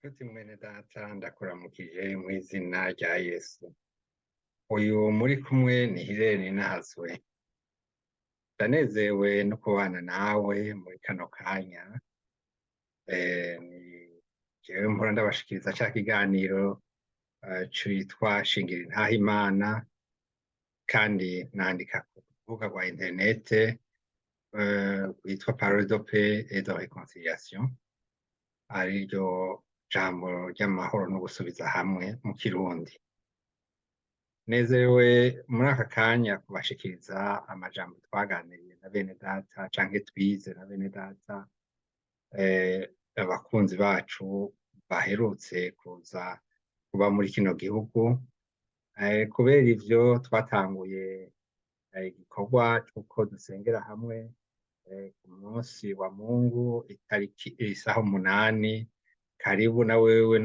Nshuti mwene data ndakuramukije mw'izina rya Yesu. Uyu muri kumwe ni Hilaire Nininahazwe. Ndanezerewe no kubana nawe muri kano kanya. Ni jewe mpora ndabashikiriza ca kiganiro citwa shingira intahe Imana, kandi nandika ku rubuga rwa interinete rwitwa Parole de paix et de réconciliation, ariryo jambo ry'amahoro no gusubiza hamwe mu Kirundi. Nezerewe muri aka kanya kubashikiriza amajambo twaganiriye na bene data canke twize na bene data, abakunzi bacu baherutse kuza kuba muri kino gihugu. Kubera ivyo twatanguye igikorwa c'uko dusengera hamwe ku munsi wa Mungu itariki isaha 8. Karibu na wewe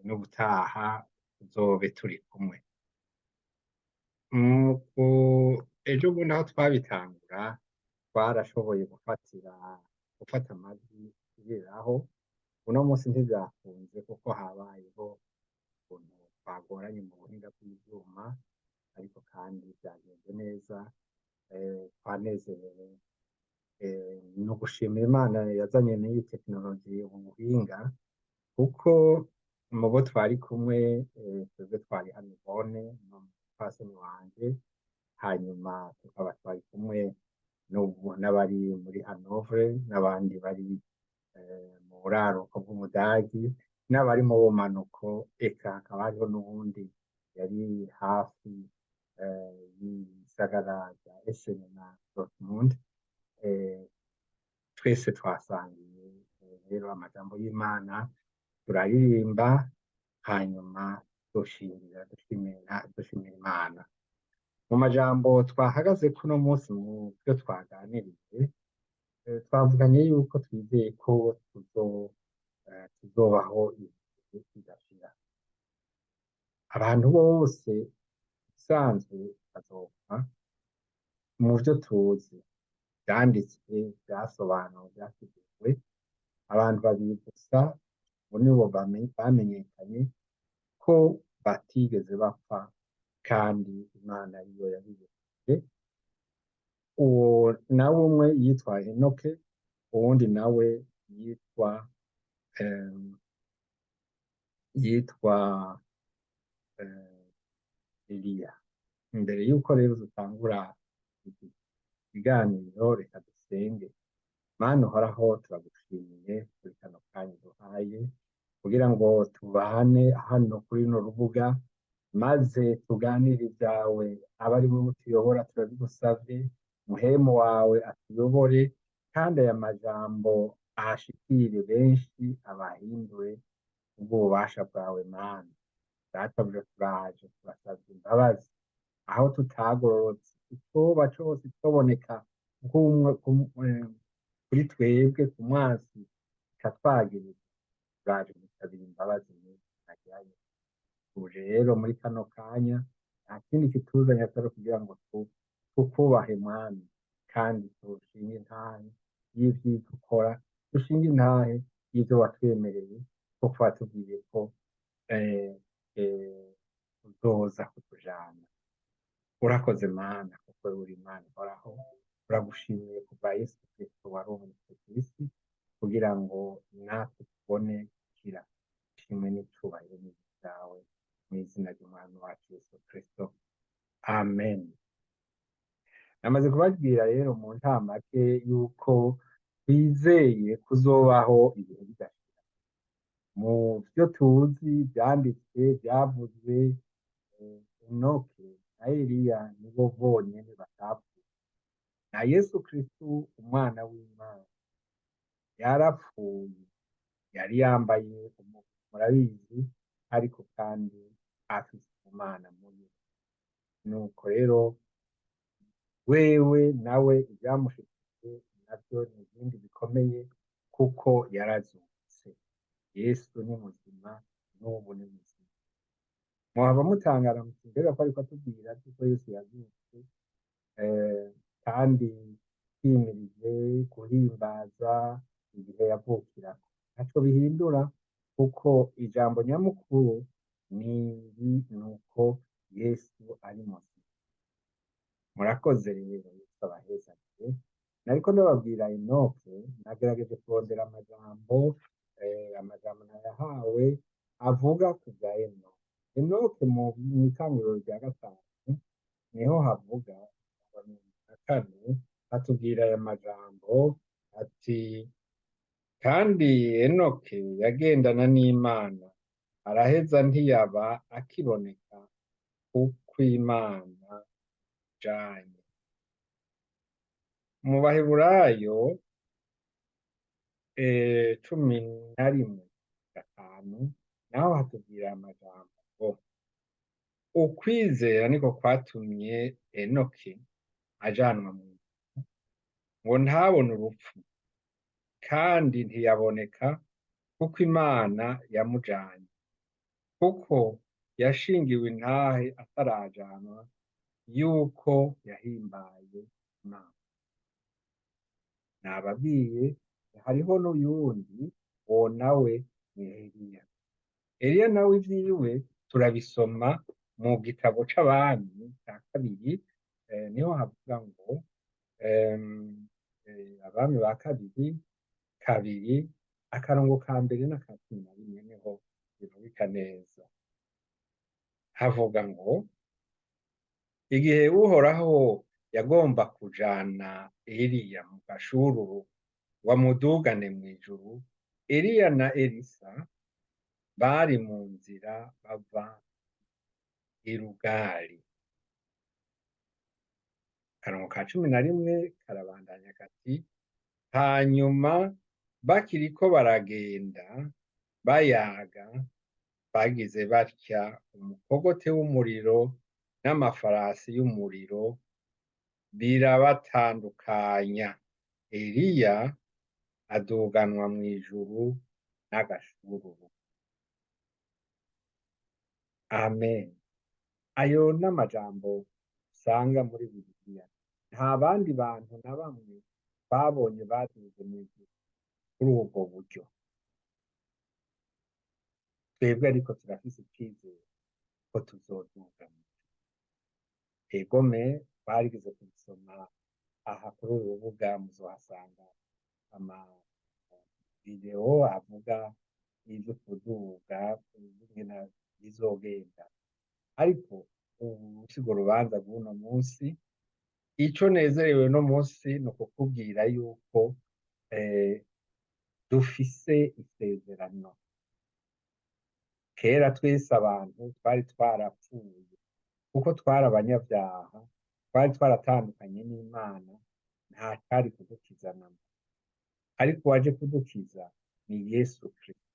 n'ubutaha tuzobe turi kumwe. Ejo bundi aho twabitangura twarashoboye gufata amajwi kuberaho uno munsi ntivyakunze kuko habayeho ukuntu twagoranye mu buhinga bw'ivyuma, ariko kandi vyagenze neza. Twanezerewe no gushimira Imana yazanye n'iyi tekinoloji ubuhinga, kuko mu bo twari kumwe twebwe twari hano Bone n'umupfasoni wanje, hanyuma tukaba twari kumwe n'abari muri Hanovre, n'abandi bari mu buraruko bw'Umudagi, n'abari mu bumanuko, eka hakaba hariho n'uwundi yari hafi y'isagara rya Essen na Dortmund. Twese twasangiye rero amajambo y'Imana, turaririmba, hanyuma dushimira Imana. Mu majambo twahagaze kuno munsi mu byo twaganiriye, twavuganye yuko twizeye ko tuzobaho ibihe bidashira. Abantu bose bisanzwe bazopfa. Mu vyo tuzi vyanditswe, vyasobanuwe, vyasiguwe, abantu babiri gusa bo nibo bamenyekanye ko batigeze bapfa, kandi Imana ariyo yabibemereye. Uwo nawe umwe yitwa Henoke, uwundi nawe yitwa Eliya. Imbere yuko rero dutangura ikiganiro, reka dusenge. Mana uhoraho, turagushimiye kuri kano kanya duhaye kugira ngo tubane hano kuri runo rubuga, maze tuganire ibyawe. Aba ari wowe utuyobora, turabigusavye. Muhemu wawe atuyobore, kandi aya majambo ahashikire benshi, abahindure ubw'ububasha bwawe. Mana databuja, turaje turasavye imbabazi aho tutagororotse, icyoba cose kiboneka kuri twebwe ku mwansi ikatwagiriza. Turaje gusabira imbabazi n'izina rya Yesu. Ubu rero muri kano kanya nta kindi kituzanye atari kugira ngo tukubahe Mwami, kandi turushinge intahe y'ivyiza ukora, dushinge intahe y'ivyo watwemereye, kuko watubwiye ko uzoza kutujana. Urakoze Mana, kuko uri Imana ihoraho. Turagushimiye kubwa Yesu Kristo warungitse kw'isi kugira ngo natwe tubone gukira. Ishimwe n'icubahiro ni ivyawe, mw'izina ry'Umwami wacu Yesu Kristo, amen. Namaze kubabwira rero mu ntamake yuko twizeye kuzobaho ibihe bidashira. Mu vyo tuzi vyanditswe, vyavuzwe, Enoke na Eliya nibo bonyene batapfuye. Na Yesu Kristo umwana w'Imana yarapfuye, yari yambaye umubiri, murabizi, ariko kandi afise ubumana muri we. Nuko rero wewe nawe ivyamushikije navyo ni ibindi bikomeye, kuko yarazutse. Yesu ni muzima, n'ubu ni muzima. Mwaba mutangara muti mbega ko ariko atubwira ko Yesu yazutse, kandi twimirije guhimbaza igihe yavukirako. ntaco bihindura, kuko ijambo nyamukuru ni uko Yesu ari muzima. Murakoze rero, Yesu abahezagire. Nariko ndababwira Enoke, nagerageje kurondera amajambo nayahawe avuga ku bwa Enoke. Enoke mw'itanguriro rya gatanu niho havuga na kane, hatubwira aya majambo ati: kandi Enoke yagendana n'Imana, araheza ntiyaba akiboneka, kuko Imana janye. Mu Baheburayo 11:5 naho hatubwira amajambo ngo ukwizera niko kwatumye Enoke ajanwa mu ijuru, ngo ntabone urupfu, kandi ntiyaboneka, kuko Imana yamujanye, kuko yashingiwe intahe atarajanwa, yuko yahimbaye Imana. Nababwiye hariho n'uyundi, uwo nawe ni Eliya. Eliya nawe ivyiwe turabisoma mu gitabo c'Abami ca kabiri, niho havuga ngo Abami ba kabiri 2 akarongo ka mbere n'aka 11 niho biboneka neza. Havuga ngo igihe Uhoraho yagomba kujana Eliya mu gashururu wamudugane mw'ijuru, Eliya na Elisa bari mu nzira bava i Rugali. Akarongo ka 11 karabandanya kati: hanyuma bakiriko baragenda bayaga, bagize batya umukogote w'umuriro n'amafarasi y'umuriro birabatandukanya, Eliya aduganwa mw'ijuru n'agashururu. Amen. Ayo n'amajambo usanga muri Bibiliya. Nta bandi bantu na bamwe babonye baduze mw'ijuru kuri ubwo buryo. Twebwe ariko turafise icizere ko tuzoduga. Egome barigeze kubisoma aha kuri uru rubuga, muzohasanga ama video avuga ivyo kuduga ingene bizogenda. Ariko ubu sigo rubanza rw'uno munsi. Ico nezerewe no munsi ni ukukubwira yuko dufise isezerano. Kera twese abantu twari twarapfuye, kuko twari abanyabyaha, twari twaratandukanye n'Imana, nta cari kudukiza namba. Ariko waje kudukiza ni Yesu Kristo.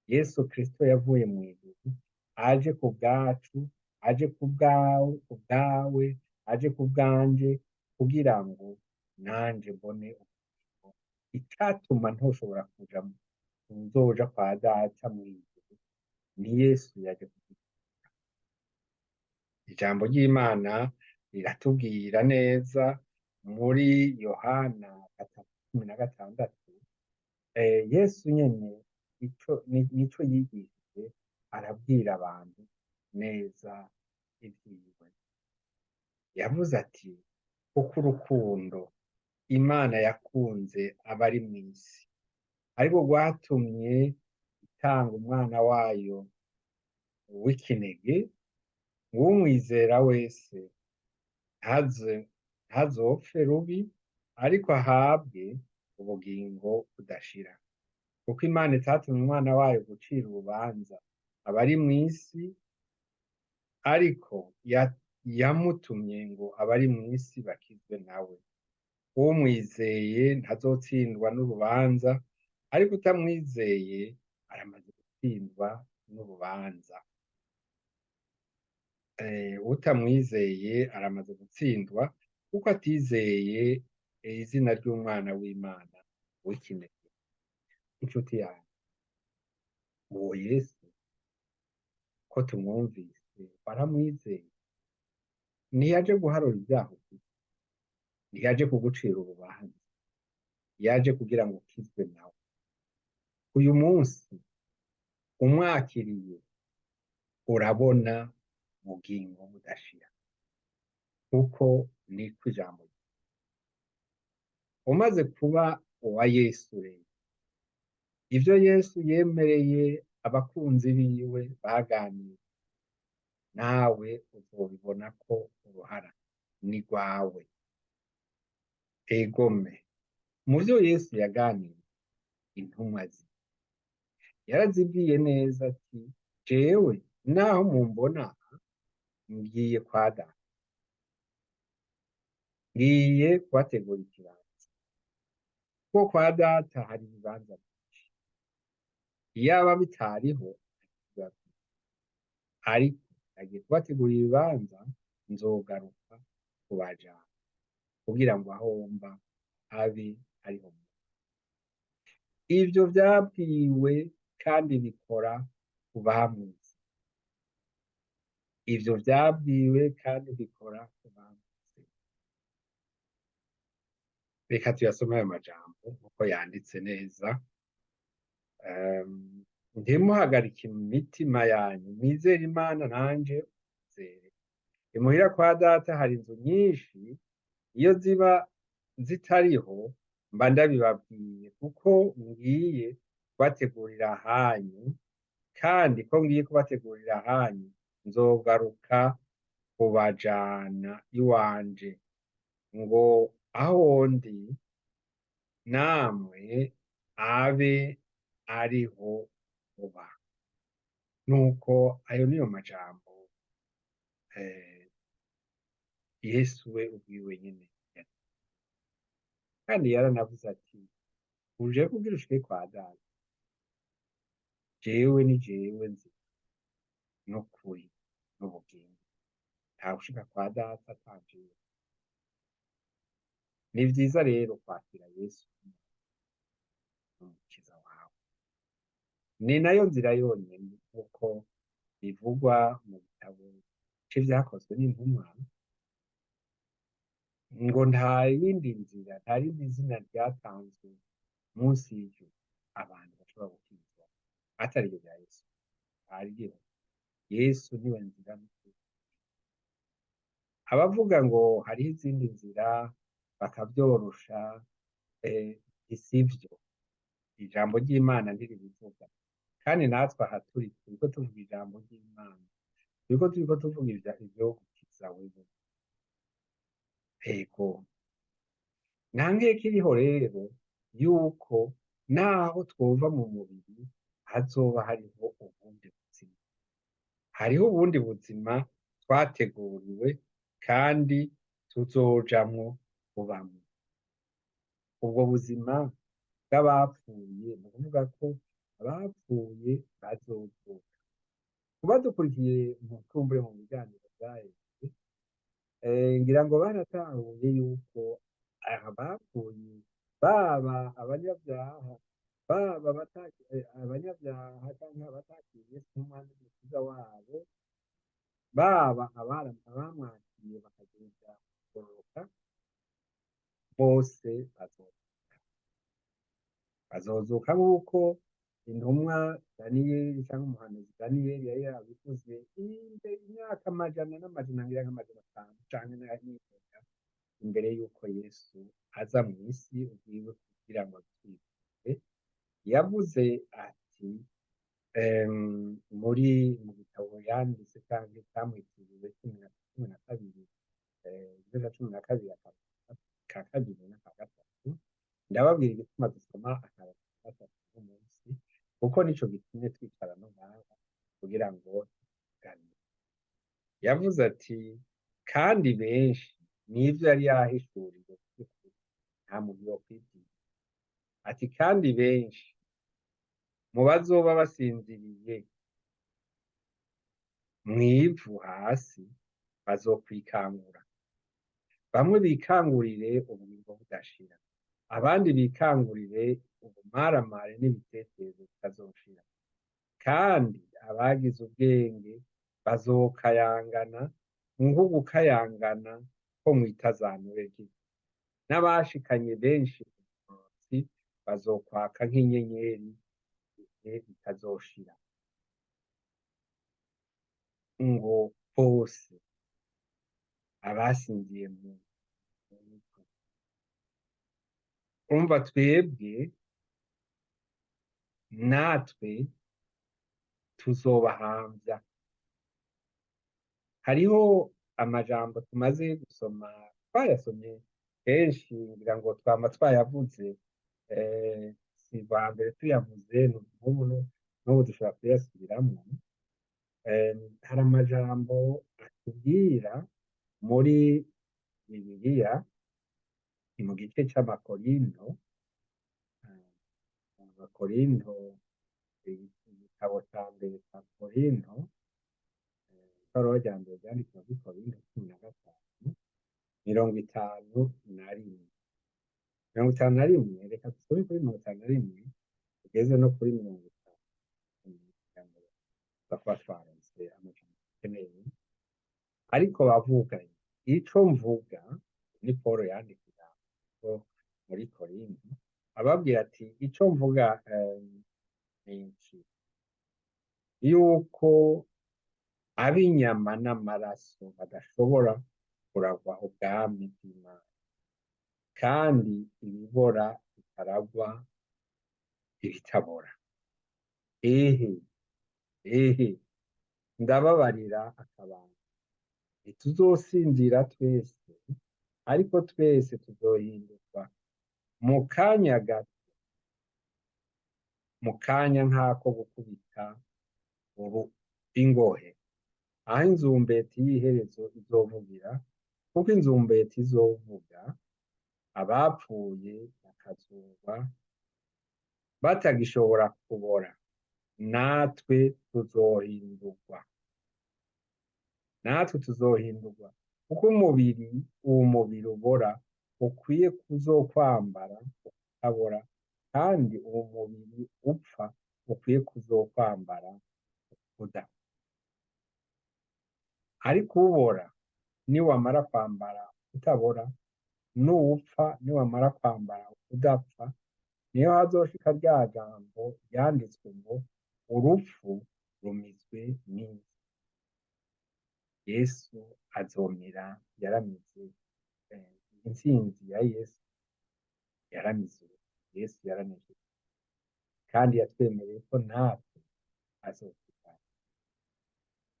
Yesu Kristo yavuye mu ijuru, aje ku bwacu, aje ku bwawe, aje ku bwanje, kugira ngo nanje mbone ubugingo. Icatuma ntoshobora kuja nzoja kwa Data mw'ijuru ni Yesu yaje kudukiza. Ijambo ry'Imana riratubwira neza muri Yohana 3:16, Yesu nyene nico yigishije, arabwira abantu neza ivyiwe. Yavuze ati: kuko urukundo Imana yakunze abari mw'isi, ariko rwatumye itanga umwana wayo w'ikinege, uwumwizera wese ntazopfe rubi, ariko ahabwe ubugingo budashira. Kuko Imana itatumye umwana wayo gucira urubanza abari mw'isi, ariko yamutumye ngo abari mw'isi bakizwe nawe. Umwizeye ntazotsindwa n'urubanza, ariko utamwizeye aramaze gutsindwa n'urubanza. Utamwizeye aramaze gutsindwa, kuko atizeye izina ry'umwana w'Imana w'ikinege. Inshuti yanjye, uwo Yesu ko tumwumvise baramwizeye, ntiyaje guharura ibyaha gusa, ntiyaje kugucira urubanza, yaje kugira ngo ukizwe nawe. uyu munsi umwakiriye urabona bugingo budashira, kuko niko ijambo umaze kuba uwa Yesu rero, ivyo Yesu yemereye abakunzi biwe baganiriye, nawe uzobibona ko uruhara ni rwawe. Egome, mu vyo Yesu yaganiriye intumwa ze yarazibwiye neza ati jewe naho mumbona ngiye kwa Data, ngiye kubategura ikibanza, kuko kwa Data hari ibibanza byinshi, iyaba bitariho ariko agiye kubategura ibibanza, nzogaruka kubajana kugira ngo aho mba abe ariho. Ivyo vyabwiwe kandi bikora ku bamuzi, ivyo vyabwiwe kandi bikora ku bamuzi. Reka tuyasome ayo majambo uko yanditse neza. Ntimuhagarike imitima yanyu, mwizere Imana nanje mwizere. Imuhira kwa Data hari inzu nyinshi, iyo ziba zitariho mba ndabibabwiye, kuko ngiye kubategurira ahanyu, kandi ko ngiye kubategurira ahanyu nzogaruka kubajana iwanje, ngo aho ndi namwe abe ariho muba. Nuko ayo niyo majambo Yesu we ubwiwe nyene, kandi yaranavuze ati uje kugira ushike kwa Data, jewe ni jewe nzira n'ukuri n'ubugingo, ntawe ushika kwa Data atajewe. Ni vyiza rero kwakira Yesu n'umukiza wawe, ni nayo nzira yonyene nk'uko bivugwa mu gitabo c'ivyakozwe n'intumwa, ngo nta yindi nzira, nta rindi zina ryatanzwe munsi y'ijuru abantu bashobora gukizwa atari iryo rya Yesu. Hariho Yesu niwe nzira n'ukuri. Abavuga ngo hariho izindi nzira bakavyorosha, sivyo. Ijambo ry'Imana ntiribivuga, kandi natwe aha turiko tuvuga ijambo ry'Imana, turiko tuvuga ivyo gukiza wewe. Ego, nta nkeka iriho rero yuko naho twova mu mubiri hazoba hariho ubundi buzima, hariho ubundi buzima twateguriwe kandi tuzojamwo kubamwo. Ubwo buzima bw'abapfuye ni ukuvuga ko abapfuye bazozuka. Kuba dukurikiye umukumbure mu biganiro vyaheze, ngira ngo baratahuye yuko abapfuye baba abanyabyaha, baba abanyabyaha canke abatakiye Yesu nk'umwami n'umukiza wabo, baba abamwakiriye bakagira kugororoka, bose bazozuka nk'uko intumwa Daniyeli canke umuhanuzi Daniyeli yari yabivuze imyaka amajana n'amajana, ngira nk'amajana 5 canke n'ayinga imbere yuko Yesu aza mw'isi ubwiwe kugira ngo atwibure. Yavuze ati mu gitabo yanditse canke camwitiriwe cumi na kabiri, igice ca 12 ka kabiri n'aka gatatu, ndababwira igituma dusoma aka gatatu k'umunsi, kuko nico gitumye twicara no ngaha kugira ngo tuganire. Yavuze ati kandi benshi, n'ivyo yari yahishuriwe vy'ukuri, nta muntu yokwibwira. Ati kandi benshi mu bazoba basinziriye mw'ivu hasi bazokwikangura, bamwe bikangurire ubugingo budashira, abandi bikangurire ubumaramare n'ibitekerezo bitazoshira, kandi abagize ubwenge bazokayangana nk'ugukayangana ko mw'itazanure ry'ivu, n'abashikanye benshi ku munsi bazokwaka nk'inyenyeri ibihe bitazoshira ngo bose abasinziye mu ivu. Umva twebwe natwe tuzobahamvya. Hariho amajambo tumaze gusoma, twayasomye kenshi ngira ngo twama twayavuze, si bwa mbere tuyavuze, n'ubu dushobora kuyasubiramwo. Hari amajambo atubwira muri Bibiliya, ni mu gice c'Amakorinto, Amakorinto, igitabo ca mbere ca Korinto, ibaruwa rya mbere ryanditswe muri Korinto 15, 51. 51, reka dusome kuri 51 tugeze no kuri 50, kuba twaronse amajambo dukeneye. Ariko bavuganye ico mvuga, ni Paulo yandikira muri Korinto, ababwira ati ico mvuga iki, yuko ab'inyama n'amaraso badashobora kuragwa ubwami bw'Imana, kandi ibibora bikaragwa ibitabora. Ehe, ndababarira akabanga, ntituzosinzira twese, ariko twese tuzohindurwa mu kanya gato, mu kanya nk'ako gukubita ingohe, aho inzumbeti y'iherezo izovugira, kuko inzumbeti izovuga, abapfuye bakazurwa batagishobora kubora, natwe tuzohindurwa, kuko uwo mubiri ubora ukwiye kuzokwambara ukutabora, kandi uwo mubiri upfa ukwiye kuzokwambara ukudapfa. Ariko ubora niwamara kwambara ukutabora, n'uwupfa niwamara kwambara ukudapfa, niyo hazoshika rya jambo ryanditswe ngo urupfu rumizwe n'inzu. Yesu azomera, yaramize, intsinzi ya Yesu yaramize, Yesu yaranejeje, kandi yatwemereye ko natwe azotwitana.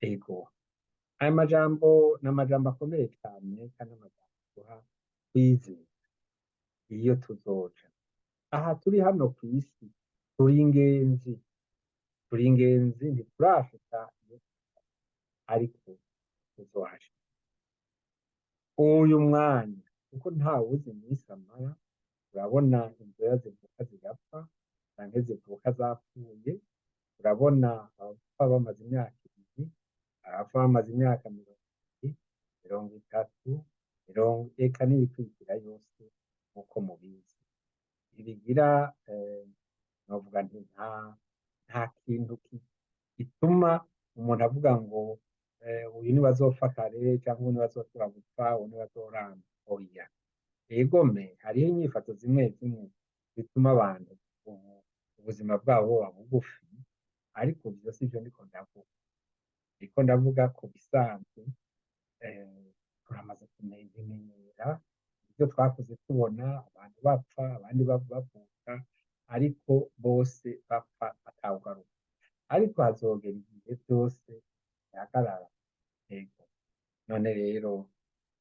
Ego, aya majambo ni amajambo akomeye cyane, kandi amajambo duha kwizera iyo tuzoja. Aha turi hano ku isi turi ingenzi, ntiturashika, ariko tuzohashika. Uyu mwanya kuko ntawuzi iminsi amara, urabona inzoya zivuka zigapfa, canke zivuka zapfuye, urabona abapfa bamaze imyaka 2, abapfa bamaze imyaka 20, 30, eka n'ibikurikira yose nk'uko mubizi. Ibigira novuga nti nta kintu gituma umuntu avuga ngo uyu niwe azopfa kare, cyangwa uyu niwe azoteba gupfa, uyu niwe azoramba. Oya, egome hariho inyifato zimwe zituma abantu ubuzima bwabo buba bugufi, ariko ivyo sivyo ndiko ndavuga. Ndiko ndavuga ku bisanzwe, turamaze kumenyera ibyo twakuze tubona, abantu bapfa, abandi bavuka, ariko bose bapfa atawugaruka. Ariko hazogera igihe byose bihagarara. Ego, none rero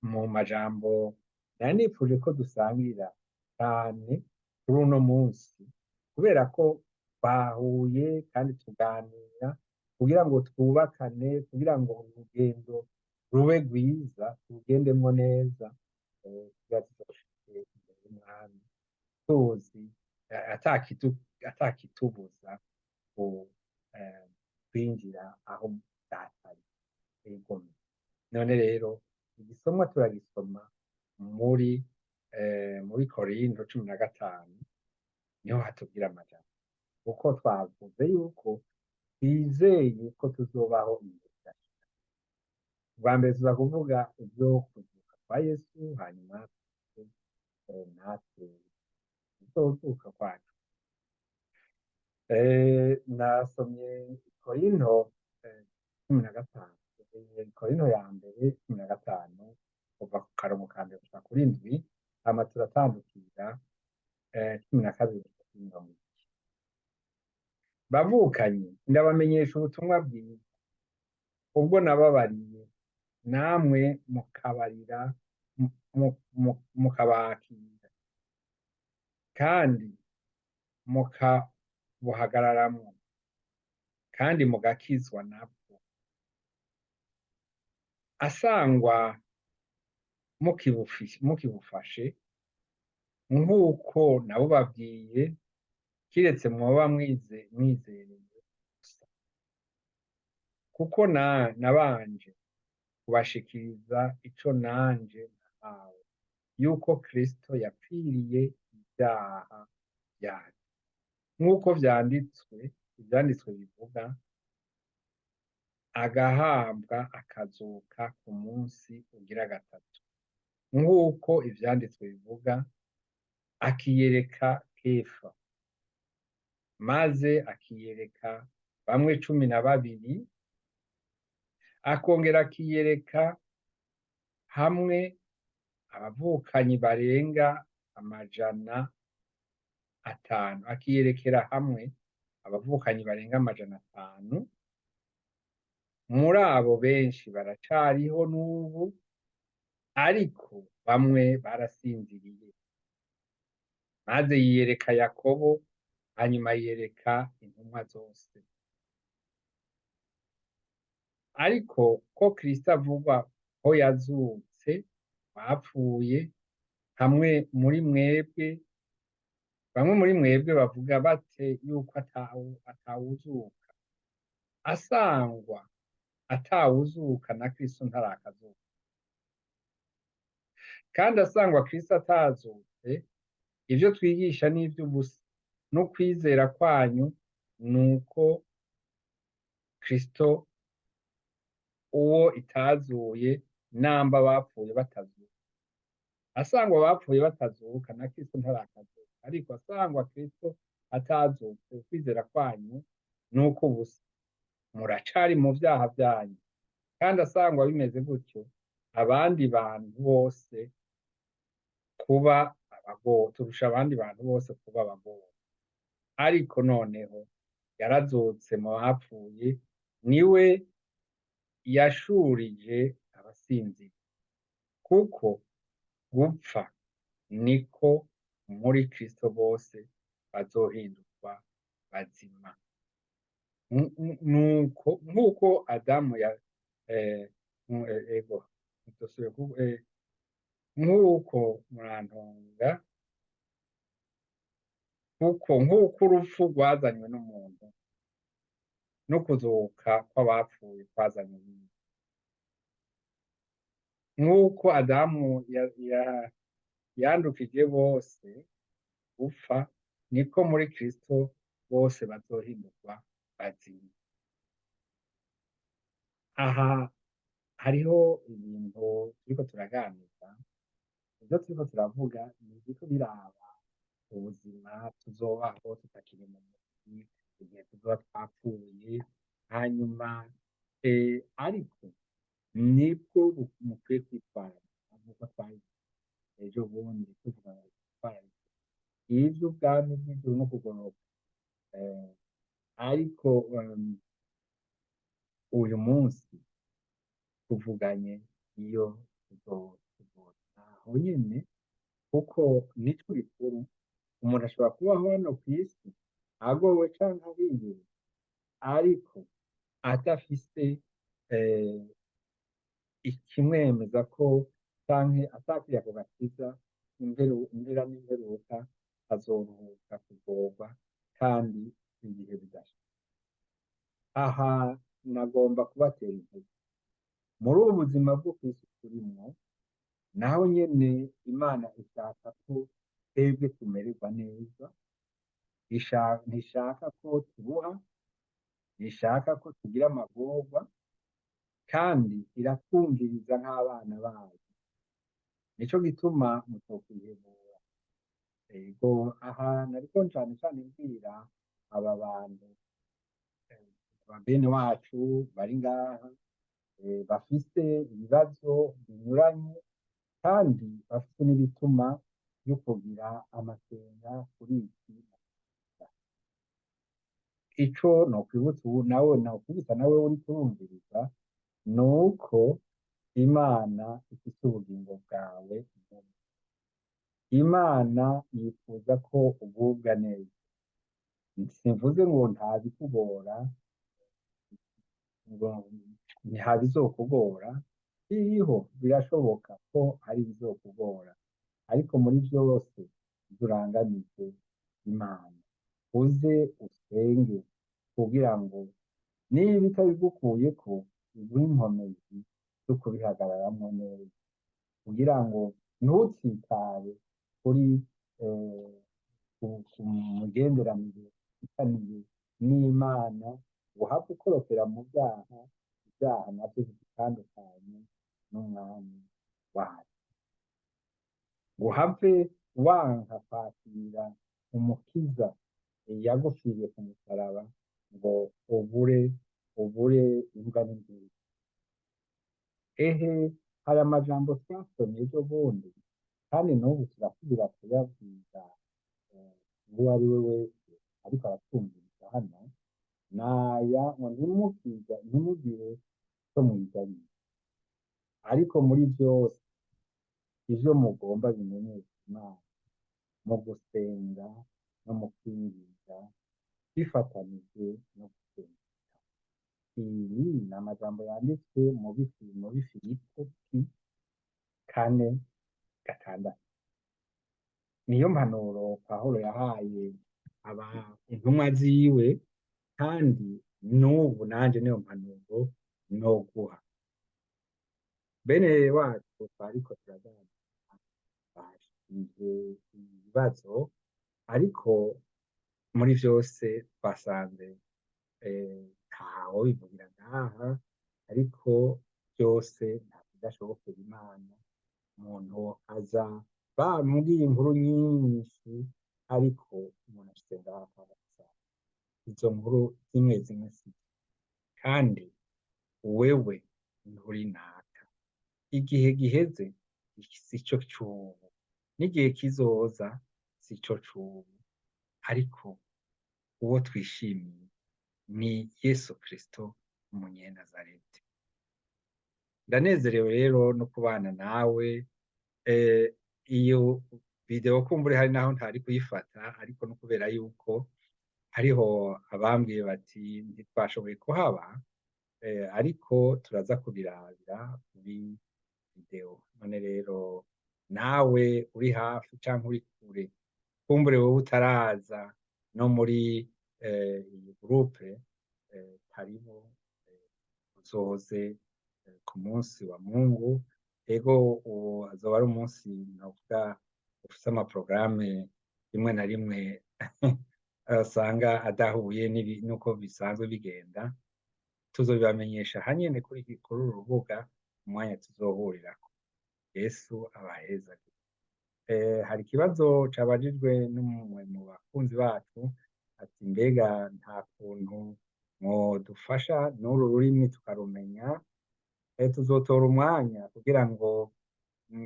mu majambo nari nifuje ko dusangira cyane kuri uno munsi, kubera ko twahuye kandi tuganira kugira ngo twubakane, kugira ngo urugendo rube rwiza, turugendemwo neza, kugira tuzoshike imbere y'Umwami tuzi atakitubuza kwinjira aho datari. Ego, none rero igisomwa turagisoma muri Korinto 15, niho hatubwira amajambo, kuko twavuze yuko twizeye ko tuzobaho imbere. Ubwa mbere tuza kuvuga ibyo kuzuka kwa Yesu, hanyuma natwe tuzozuka kwacu. Nasomye Korinto cumi na gatanu, Korinto ya mbere cumi na gatanu kuva ku karongo ka mbere gushika kuri ndwi, hama turatandukira cumi na kabiri gushika kuri mirongo ibiri. Bavukanye, ndabamenyesha ubutumwa bwiza, ubwo nababariye namwe mukabarira, mukabakira kandi mukabuhagararamwo kandi mugakizwa nabwo, asangwa mukibufashe nk'uko nabo babwiye, kiretse mwoba mwizereye gusa. Kuko nabanje kubashikiriza ico nanje nahawe, yuko Kristo yapfiriye ibyaha byanyu, nk'uko ivyanditswe bivuga, agahambwa akazuka ku munsi ugira gatatu, nk'uko ivyanditswe bivuga, akiyereka Kefa, maze akiyereka bamwe cumi na babiri, akongera akiyereka hamwe abavukanyi barenga 500, akiyerekera hamwe abavukanyi barenga 500. Muri abo benshi baracariho n'ubu, ariko bamwe barasinziriye. Maze yiyereka Yakobo, hanyuma yiyereka intumwa zose. Ariko ko Kristo avugwa ko yazutse bapfuye, hamwe muri mwebwe, bamwe muri mwebwe bavuga bate yuko atawuzuka? Asangwa atawuzuka na Kristo ntarakazuka. Kandi asangwa Kristo atazutse, ivyo twigisha n'ivy'ubusa, no kwizera kwanyu nuko Kristo uwo itazuye, namba bapfuye batazuka. Asangwa bapfuye batazuka na Kristo ntarakazuka. Ariko asangwa Kristo atazutse, kwizera kwanyu nuko ubusa, muracari mu vyaha vyanyu. Kandi asangwa bimeze gutyo, abandi bantu bose turusha abandi bantu bose kuba abagowe. Ariko noneho yarazutse mu bapfuye, niwe yashurije abasinziriye. Kuko gupfa niko muri Kristo bose bazohindurwa bazima. Nk'uko Adamu nk'uko murantunga, nk'uko urupfu rwazanywe n'umuntu, no kuzuka kw'abapfuye kwazanywe n'umuntu. Nk'uko Adamu yandukije bose gupfa, niko muri Kristo bose bazohindurwa bazima. Aha hariho ibintu turiko turaganira, ivyo turiko turavuga ni ibiriko biraba ubuzima tuzobaho tutakiri mu mubiri, igihe tuzoba twapfuye. Hanyuma ariko nibwo mukwiye kwitwararika, nk'uko twabivuze ejo bundi tuvuga ngo twitwararike ivy'ubwami bw'ijuru no kugororoka. Ariko uyu munsi tuvuganye iyo tuzota aho nyene, kuko nico gikuru. Umuntu ashobora kubaho hano kw'isi agowe canke ahiye, ariko adafise ikimwemeza ko, canke atakiriye ako gakiza, impera n'imperuka azoruhuka kugorwa kandi ibihe bidashira. Aha nagomba kubatera intege muri ubu buzima bwo kw'isi turimwo, naho nyene Imana ishaka ko twebwe tumererwa neza. Ntishaka ko turuha, ntishaka ko tugira amagorwa, kandi iratwumviriza nk'abana bayo. Nico gituma mutokwihebura. Ego aha nariko cane mbwira aba bantu bene wacu bari ngaha bafise ibibazo binyuranye kandi bafite n'ibituma byo kugira amakenga kuri iki. Ico nokwibutsa ubu nawe nokwibutsa nawe uri kurumviriza ni uko Imana ifite ubugingo bwawe. Imana yifuza ko ugubwa neza. Simvuze ngo ntabikugora, ngo ntabizokugora, biriho birashoboka ko hari ibizokugora, ariko muri byose urangamije Imana, uze usenge kugira ngo niba itabigukuyeko iguhe inkomezi zo kubihagararamwo neza, kugira ngo ntutsitare kuri ku mugenderanire ifitaniye n'Imana, uhave ukorokera mu byaha, ibyaha navyo bidutandukanye n'umwami wacu. Uhave wanka kwakira umukiza yagupfiriye ku musaraba ngo ubure imbwa n'inzira. Ehe, hari amajambo twasomye ejo bundi kandi n'ubu turasubira kuyabwira uwo ari we wese ariko aratwumviriza hano, naya ngo ntimugire icyo mwigariye, ariko muri byose ivyo mugomba bimenyesha Imana mu gusenga no mu kwinginga bifatanije no gusenga. Ibi ni amajambo yanditswe mu Bifilipo 4:6. Niyo mpanuro Pawulo yahaye intumwa ziwe, kandi n'ubu nanje niyo mpanuro noguha bene wacu twariko turaganira. Bashyize ibibazo, ariko muri byose twasanze ntawo bivugira ngaha, ariko byose nta bidashobokera Imana. Umuntu aza bamubwiye inkuru nyinshi, ariko umuntu ashyize ngaha akabasa izo nkuru zimwe zimwe si, kandi wewe nturi naka. Igihe giheze sico c'ubu, n'igihe kizoza sico c'ubu, ariko uwo twishimiye ni Yesu Kristo umunyenazareti. Ndanezerewe rero no kubana nawe. Iyo video kumbure hari naho ntari kuyifata, ariko no kubera yuko hariho abambwiye bati ntitwashoboye kuhaba, ariko turaza kubirabira kuri video. None rero nawe uri hafi canke uri kure, kumbure wowe utaraza no muri iyi groupe, hariho uzoze ku munsi wa Mungu. Ego uwo azoba ari umunsi navuga ufise amaprograme rimwe na rimwe asanga adahuye nuko bisanzwe bigenda. Tuzobibamenyesha hanyene kuri uru rubuga umwanya tuzohurirako. Yesu abahezagire. Hari ikibazo cabajijwe n'umwe mu bakunzi bacu, ati mbega nta kuntu mwodufasha n'uru rurimi tukarumenya? Tuzotora umwanya kugira ngo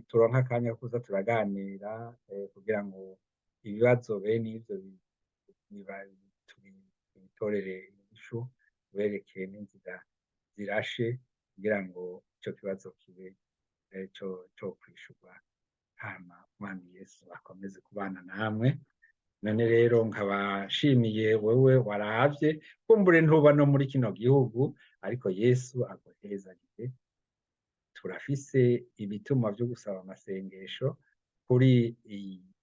turonke akanya ko kuza turaganira, kugira ngo ibibazo bene ivyo tubitorere inyishu, tubereke n'inzira zirashe kugira ngo ico kibazo kibe co kwishurwa. Hama Umwami Yesu akomeze kubana namwe. None rero nkabashimiye wewe waravye, kumbure ntuba no muri kino gihugu, ariko Yesu aguhezagire. Turafise ibituma vyo gusaba amasengesho kuri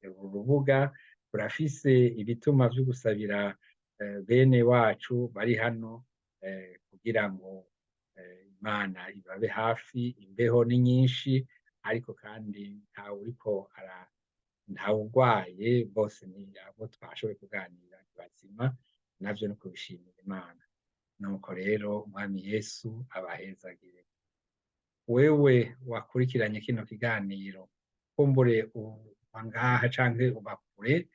uru rubuga, turafise ibituma vyo gusabira bene wacu bari hano, kugira ngo Imana ibabe hafi. Imbeho ni nyinshi, ariko kandi ntawugwaye, bose ni abo twashoboye kuganira bazima, navyo no kubishimira Imana. Nuko rero Umwami Yesu abahezagire. Wewe wakurikiranye kino kiganiro, kumbure uba ngaha canke uba kure,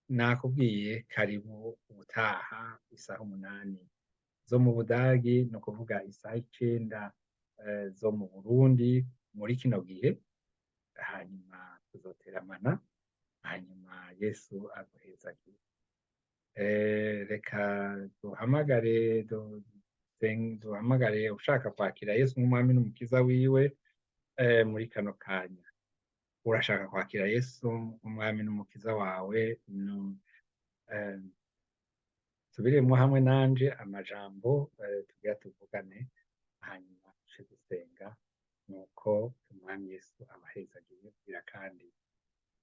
nakubwiye karibu ubutaha isaha 8 zo mu Budagi, ni ukuvuga isaha 9 zo mu Burundi muri kino gihe. Hanyuma tuzoteramana, hanyuma Yesu aguhezagire. Reka duhamagare ushaka kwakira Yesu nk'umwami n'umukiza wiwe muri kano kanya. Urashaka kwakira Yesu umwami n'umukiza wawe? Subiremo hamwe nanje amajambo tugira tuvugane, hanyuma duce dusenga, nuko umwami Yesu abahezagiye. Kugira kandi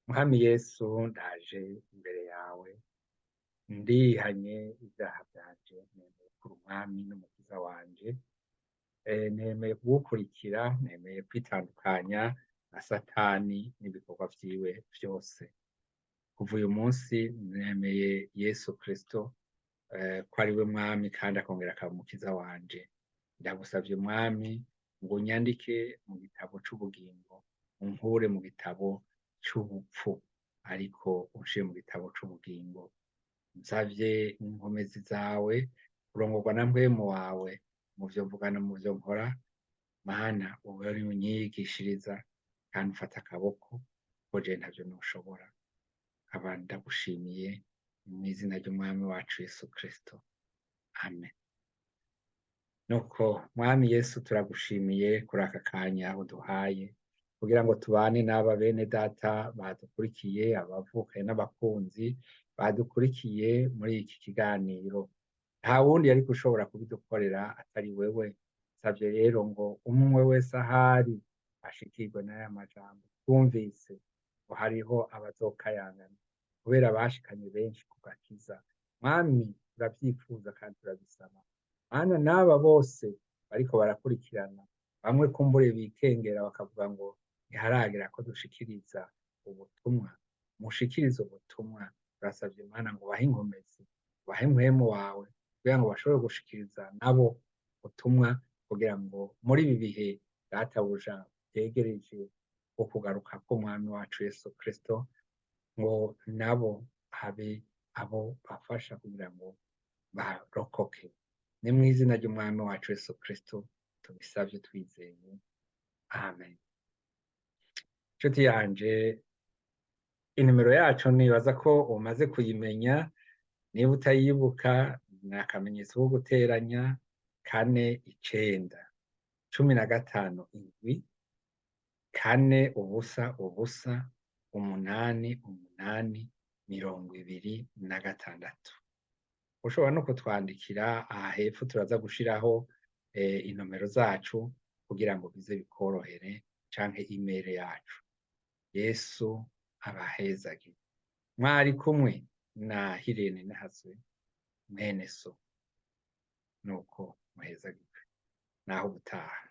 mwami Yesu, ndaje imbere yawe, ndihanye ibyaha byanje, nemeye kuri umwami n'umukiza wanje, nemeye kugukurikira, nemeye kwitandukanya na Satani n'ibikorwa vyiwe vyose. Kuva uyu munsi nemeye Yesu Kristo ko ari we mwami kandi akongera akaba umukiza wanje. Ndagusavye mwami ngo unyandike mu gitabo c'ubugingo, unkure mu gitabo c'ubupfu, ariko unshiye mu gitabo c'ubugingo. Nsavye inkomezi zawe, kurongorwa na mpwemu wawe mu vyo mvuga no mu vyo nkora. Mana, ube ari unyigishiriza kandi ufata akaboko, kuko jewe ntavyo noshobora. Nkaba ndagushimiye mw'izina ry'umwami wacu Yesu Kristo, amen. Nuko mwami Yesu, turagushimiye kuri aka kanya uduhaye kugira ngo tubane n'aba bene data badukurikiye, abavukaye n'abakunzi badukurikiye muri iki kiganiro. Nta wundi ariko ushobora kubidukorera atari wewe. Nsavye rero ngo umwe wese ahari ashikirwe n'aya majambo twumvise, ngo hariho abazokayangana kubera bashikanye benshi ku gakiza. Mwami, turavyifuza kandi turabisaba. Mana, n'aba bose bariko barakurikirana, bamwe kumbure bikengera bakavuga ngo ntiharagera ko dushikiriza ubutumwa, mushikirize ubutumwa. Turasavye Mana ngo bahe inkomezi, bahe mpwemu wawe kugira ngo bashobore gushikiriza nabo ubutumwa, kugira ngo muri ibi bihe databuja vyegereje bwo kugaruka k'umwami wacu Yesu Kristo, ngo nabo habe abo bafasha kugira ngo barokoke. Ni mw'izina ry'umwami wacu Yesu Kristo tubisavye twizeye, amen. Nshuti yanje, inimero yacu nibaza ko umaze kuyimenya. Niba utayibuka, ni akamenyetso ko guteranya 4 9 15 indwi 4 ubusa ubusa 8 8 26. Ushobora no kutwandikira aha hepfo, turaza gushiraho inomero zacu kugira ngo bize bikorohere, canke email yacu. Yesu abahezagire. Mwari kumwe na Hilaire Nininahazwe mwene so. Nuko muhezagirwe naho ubutaha.